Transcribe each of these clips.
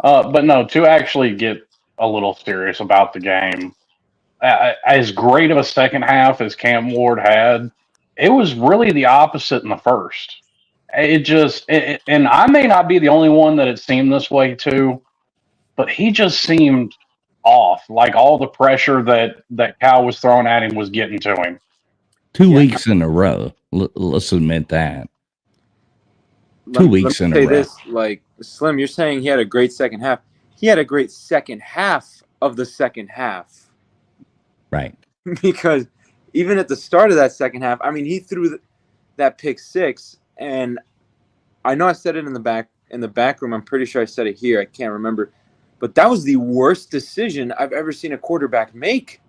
But no, to actually get a little serious about the game, as great of a second half as Cam Ward had, it was really the opposite in the first. And I may not be the only one that it seemed this way too, but he just seemed off. Like all the pressure that Cal was throwing at him was getting to him. Two Yeah, weeks in a row. Let's admit that. let, 2 weeks let me in a say row. this, like Slim, you're saying he had a great second half. He had a great second half of the second half. Right. Because even at the start of that second half, I mean, he threw that pick six, and I know I said it in the back room. I'm pretty sure I said it here. I can't remember, but that was the worst decision I've ever seen a quarterback make.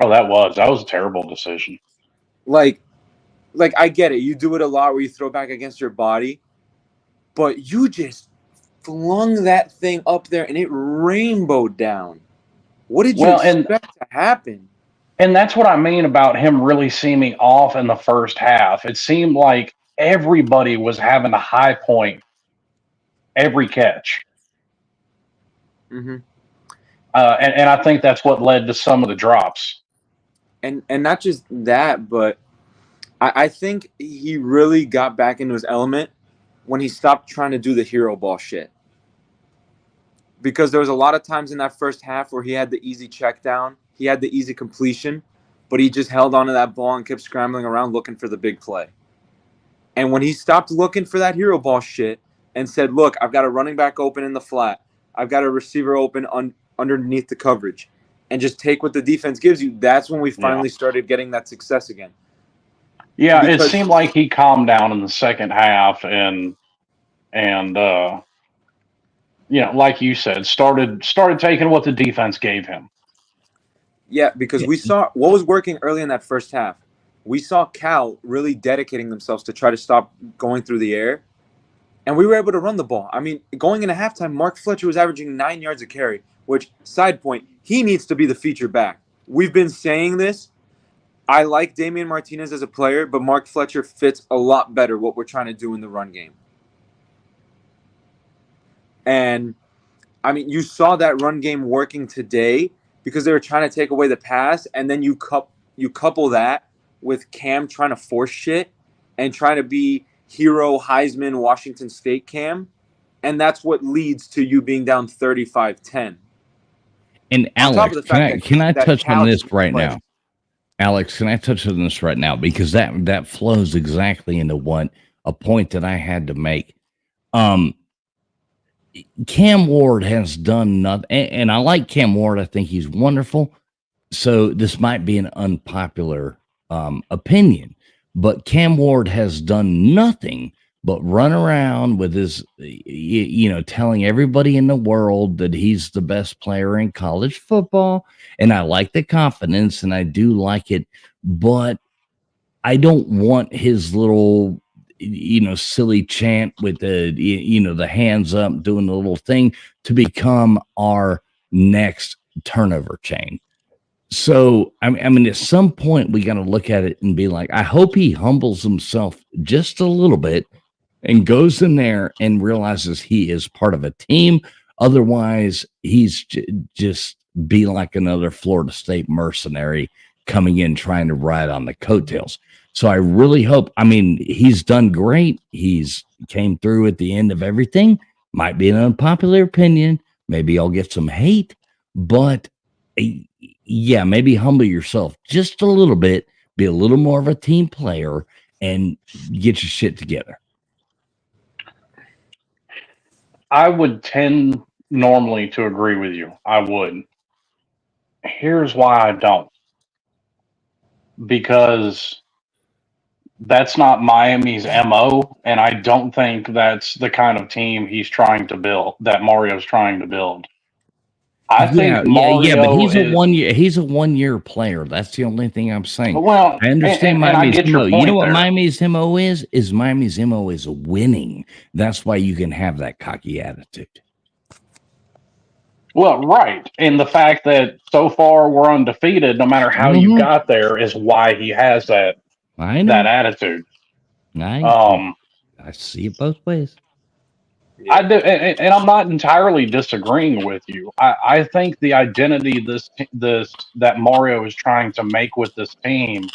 Oh, that was a terrible decision. Like I get it. You do it a lot where you throw back against your body, but you just flung that thing up there and it rainbowed down. What did you Well, and expect to happen? and that's what I mean about him really seeming off in the first half. It seemed like everybody was having a high point every catch. Mm-hmm. And I think that's what led to some of the drops. And not just that, but I think he really got back into his element when he stopped trying to do the hero ball shit. Because there was a lot of times in that first half where he had the easy check down, he had the easy completion, but he just held onto that ball and kept scrambling around looking for the big play. And when he stopped looking for that hero ball shit and said, look, I've got a running back open in the flat, I've got a receiver open underneath the coverage, and just take what the defense gives you, that's when we finally started getting that success again. Yeah, Because it seemed like he calmed down in the second half and like you said, started taking what the defense gave him. yeah, because we saw what was working early in that first half. We saw Cal really dedicating themselves to try to stop going through the air, and we were able to run the ball. I mean, going into halftime, Mark Fletcher was averaging 9 yards a carry, which, side point, he needs to be the feature back. We've been saying this. I like Damian Martinez as a player, but Mark Fletcher fits a lot better what we're trying to do in the run game. And, I mean, you saw that run game working today because they were trying to take away the pass, and then you couple that with Cam trying to force shit and trying to be hero Heisman Washington State Cam, and that's what leads to you being down 35-10. And Alex, can I touch on this right now? Alex, can I touch on this right now? Because that flows exactly into what a point that I had to make. Cam Ward has done nothing, and I like Cam Ward. I think he's wonderful. So this might be an unpopular opinion, but Cam Ward has done nothing but run around with his, telling everybody in the world that he's the best player in college football. And I like the confidence and I do like it, but I don't want his little, silly chant with the hands up doing the little thing to become our next turnover chain. So, I mean, at some point we got to look at it and be like, I hope he humbles himself just a little bit and goes in there and realizes he is part of a team. Otherwise, he's just be like another Florida State mercenary coming in trying to ride on the coattails. So I really hope, I mean, he's done great. He's came through at the end of everything. Might be an unpopular opinion. Maybe I'll get some hate, but yeah, maybe humble yourself just a little bit, be a little more of a team player and get your shit together. I would tend normally to agree with you. I would. Here's why I don't. Because that's not Miami's MO, and I don't think that's the kind of team he's trying to build, that Mario's trying to build. I think Mario but he's a 1 year player. That's the only thing I'm saying. Well, I understand Miami's MO. You know what there. Miami's MO is? Miami's MO is winning. That's why you can have that cocky attitude. Well, right. And the fact that so far we're undefeated, no matter how you got there, is why he has that attitude. I see it both ways. I do, and I'm not entirely disagreeing with you. I think the identity that Mario is trying to make with this team,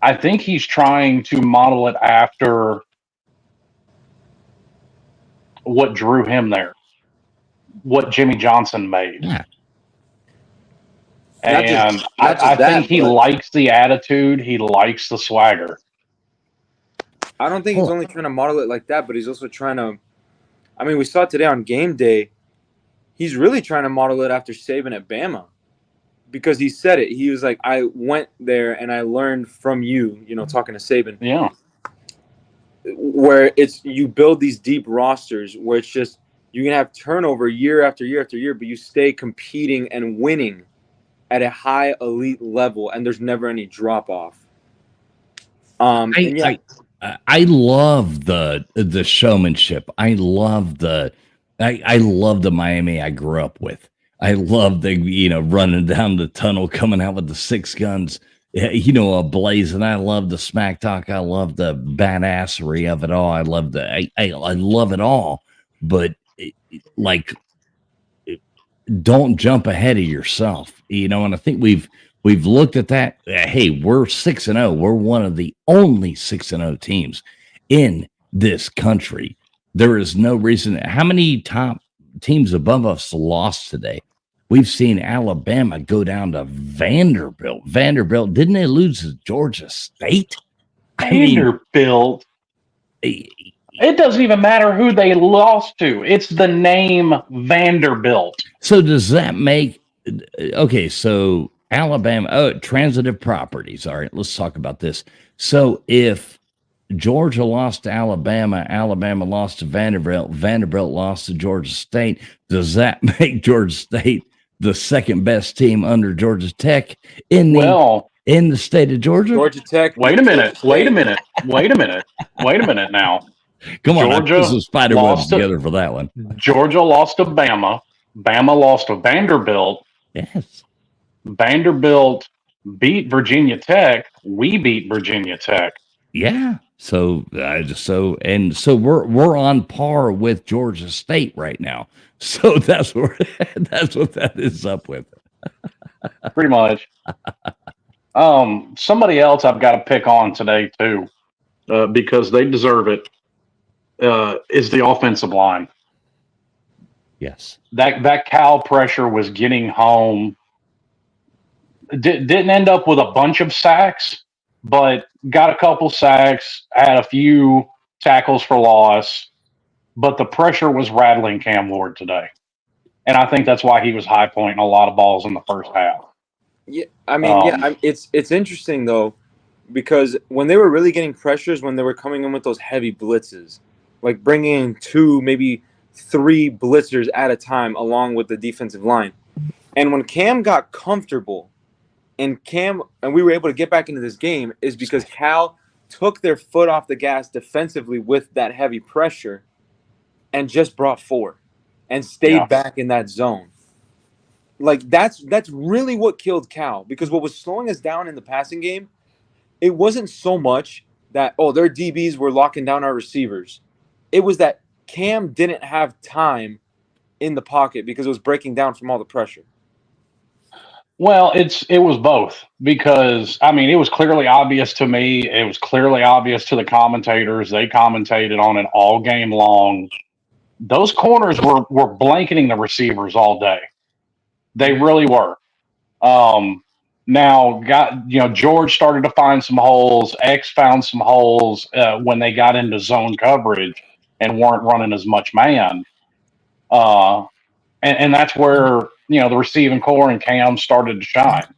I think he's trying to model it after what drew him there, what Jimmy Johnson made. Yeah. And Not I just think that, he but likes the attitude. He likes the swagger. I don't think he's only trying to model it like that, but he's also trying to. I mean, we saw today on game day, he's really trying to model it after Saban at Bama, because he said it. He was like, "I went there and I learned from you." You know, talking to Saban, Yeah. where it's you build these deep rosters where it's just you can have turnover year after year after year, but you stay competing and winning at a high elite level, and there's never any drop off. And yeah, I love the showmanship. I love the Miami I grew up with. I love the running down the tunnel, coming out with the six guns, ablaze. And I love the smack talk. I love the badassery of it all. I love I love it all. But don't jump ahead of yourself, and I think we've looked at that. Hey, we're 6-0. We're one of the only 6-0 teams in this country. There is no reason. How many top teams above us lost today? We've seen Alabama go down to Vanderbilt. Didn't they lose to Georgia State? Vanderbilt. It doesn't even matter who they lost to. It's the name Vanderbilt. So does that make okay? So Alabama, transitive properties. All right, let's talk about this. So if Georgia lost to Alabama, Alabama lost to Vanderbilt, Vanderbilt lost to Georgia State, does that make Georgia State the second best team under Georgia Tech in the state of Georgia? Georgia Tech. Wait a minute now. Come on, Georgia I put some spider webs together for that one. Georgia lost to Bama. Bama lost to Vanderbilt. Yes. Vanderbilt beat Virginia Tech. We beat Virginia Tech. Yeah. So we're on par with Georgia State right now. So that's what that is up with. Pretty much. Somebody else I've got to pick on today too, because they deserve it. Is the offensive line. Yes. That Cal pressure was getting home. Didn't end up with a bunch of sacks, but got a couple sacks, had a few tackles for loss, but the pressure was rattling Cam Ward today. And I think that's why he was high pointing a lot of balls in the first half. Yeah, I mean, it's interesting though, because when they were really getting pressures, when they were coming in with those heavy blitzes, like bringing in 2, maybe 3 blitzers at a time along with the defensive line. And when Cam got comfortable and we were able to get back into this game, is because Cal took their foot off the gas defensively with that heavy pressure and just brought 4 and stayed back in that zone. Like that's really what killed Cal, because what was slowing us down in the passing game, it wasn't so much that, their DBs were locking down our receivers. It was that Cam didn't have time in the pocket because it was breaking down from all the pressure. Well, it was both, because it was clearly obvious to me. It was clearly obvious to the commentators. They commentated on it all game long. Those corners were blanketing the receivers all day. They really were. Now, George started to find some holes. X found some holes when they got into zone coverage and weren't running as much man. And that's where, the receiving core and Cam started to shine.